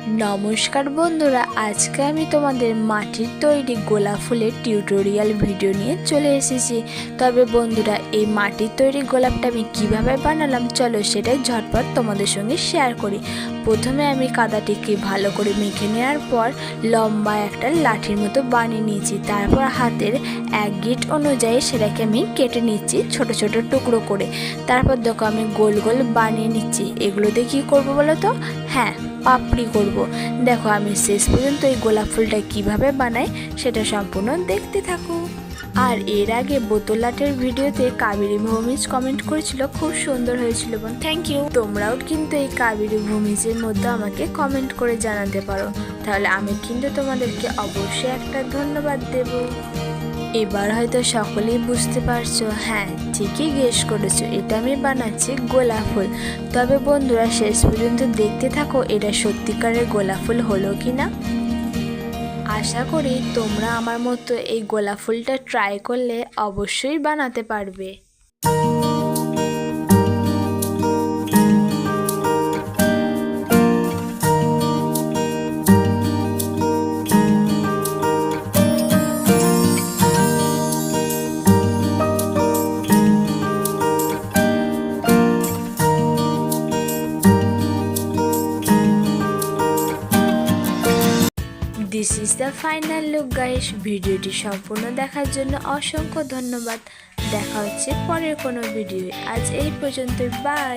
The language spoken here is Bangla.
नमस्कार बंधुरा आज के आमी तोमादेर माटिर तैरी गोलाप फुलेर टिउटोरियल भिडियो निये चले एसेछि। तबे बंधुरा एई माटिर तैरी गोलापटा आमी किभाबे बानालाम चलो सेटाई झटपट तोमादेर संगे शेयार करी। प्रथमे आमी कादाटिके भालो करे मेखे नेওয়ার पर लम्बा एकटा लाठिर मतो बानिये निয়েছি। तारपर हातेर एक गिट अनुयायी सेटाके आमी केटे निচ্ছি छोटो छोटो टुकरो करे। तारपर देखो आमी गोल गोल बानिये निচ্ছি। एगुलो दिये कि करब बोलो तो? हाँ, पापड़ी करब। देखो आमी शेष पर्यन्त এই গোলাপ ফুলটা কিভাবে বানাই সেটা সম্পূর্ণ দেখতে থাকো। আর এর আগে বোতল আর্টের ভিডিওতে কাবেরী ভৌমিজ কমেন্ট করেছিল খুব সুন্দর হয়েছিল বোন, থ্যাংক ইউ। তোমরাও কিন্তু এই কাবেরী ভৌমিজের মধ্যে আমাকে কমেন্ট করে জানাতে পারো, তাহলে আমি কিন্তু তোমাদেরকে অবশ্যই একটা ধন্যবাদ দেব। এবার হয়তো সকলেই বুঝতে পারছো, হ্যাঁ ঠিকই গেস করেছো, এটা আমি বানাচ্ছি গোলাপ ফুল। তবে বন্ধুরা শেষ পর্যন্ত দেখতে থাকো এটা সত্যিকারের গোলাপ ফুল হলো কিনা। আশা করি তোমরা আমার মতো এই গোলাপ ফুলটা ট্রাই করলে অবশ্যই বানাতে পারবে। This is the final look guys. भिडियोटी सम्पूर्ण देखार जन्य असंख्य धन्यवाद। देखा होच्छे परेर कोनो भिडियो। आज এই পর্যন্তই, बाय।